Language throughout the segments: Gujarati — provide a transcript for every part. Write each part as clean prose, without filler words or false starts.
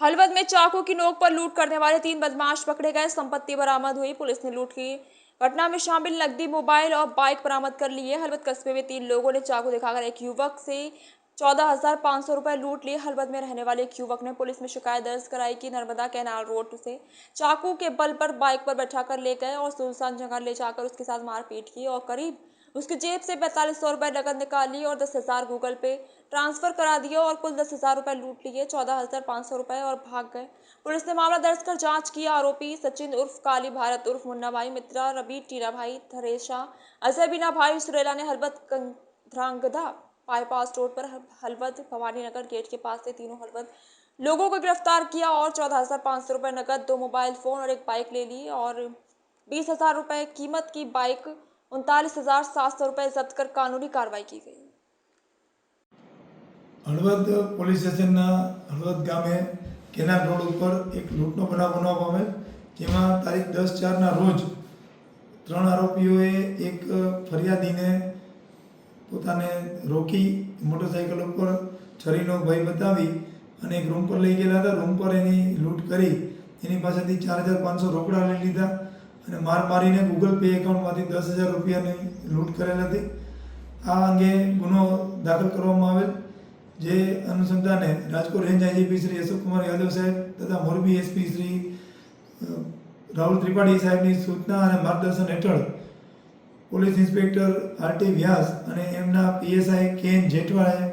हलवद में चाकू की नोक पर लूट करने वाले 3 बदमाश पकड़े गए। संपत्ति बरामद हुई। पुलिस ने लूट की घटना में शामिल नकदी, मोबाइल और बाइक बरामद कर ली है। हलवद कस्बे में 3 लोगों ने चाकू दिखाकर एक युवक से 14,500 रुपए लूट लिए। हलवद में रहने वाले एक युवक ने पुलिस में शिकायत दर्ज कराई कि नर्मदा कैनाल रोड से चाकू के बल पर बाइक पर बैठाकर ले गए और सुनसान जगह ले जाकर उसके साथ मारपीट की और करीब उसकी जेब से 4500 रुपए नकद निकाल ली और 10,000 गूगल पे ट्रांसफर करा दिया और कुल 10,000 रुपए लूट लिए, 14,500 रुपए और भाग गए। पुलिस ने मामला दर्ज कर जांच की। आरोपी सचिन उर्फ काली भारत उर्फ मुन्ना भाई मित्रा, रवि टीना भाई थरेशा, अजय बीना भाई सुरेला ने हलवद ध्रांगधा बाईपास रोड पर हलवद भवानी नगर गेट के पास से तीनों हलवद लोगों को गिरफ्तार किया और 14,500 रुपए नकद, 2 मोबाइल फोन और एक बाइक ले ली और 20,000 रुपए कीमत की बाइक 39,700 रुपए जब्त कर कानूनी कार्रवाई की गई। हलवद પોલીસ સ્ટેશનના હળવદ ગામે કેનાલ રોડ ઉપર એક લૂંટનો બનાવ બનવા પામેલ, જેમાં તારીખ 10/4ના રોજ 3 આરોપીઓએ એક ફરિયાદીને પોતાને રોકી મોટરસાઇકલ ઉપર છરીનો ભય બતાવી અને એક રૂમ પર લઈ ગયેલા હતા। રૂમ પર એની લૂંટ કરી એની પાસેથી 4,500 રોકડા લઈ લીધા અને મારીને ગૂગલ પે એકાઉન્ટમાંથી 10,000 રૂપિયાની લૂંટ કરેલ હતી। આ અંગે ગુનો દાખલ કરવામાં આવેલ, જે અનુસંધાને રાજકોટ રેન્જ આઈજીપી શ્રી અશોક કુમાર યાદવ સાહેબ તથા મોરબી એસપી શ્રી રાહુલ ત્રિપાઠી સાહેબની સૂચના અને માર્ગદર્શન હેઠળ પોલીસ ઇન્સ્પેક્ટર આરટી વ્યાસ અને એમના પીએસઆઈ કેન જેઠવાએ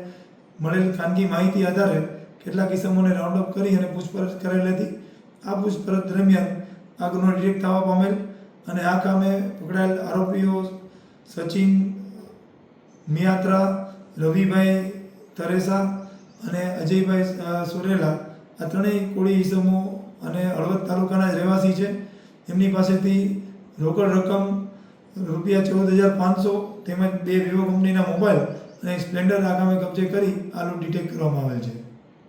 મળેલ ખાનગી માહિતી આધારે કેટલાક ઇસમોને રાઉન્ડ અપ કરી અને પૂછપરછ કરેલ હતી। આ પૂછપરછ દરમિયાન આ ગુનો ડિટેક્ટ થવા પામેલ અને આ કામે પકડાયેલ આરોપીઓ સચિન મિયાત્રા, રવિભાઈ તરેસા અને અજયભાઈ સુરેલા આ ત્રણેય કોળી ઈસમો અને હળવદ તાલુકાના જ રહેવાસી છે। એમની પાસેથી રોકડ રકમ રૂપિયા 14,500 તેમજ 2 વિવો કંપનીના મોબાઈલ અને સ્પ્લેન્ડર આ કામે કબજે કરી આ લૂંટ ડિટેક્ટ કરવામાં આવેલ છે।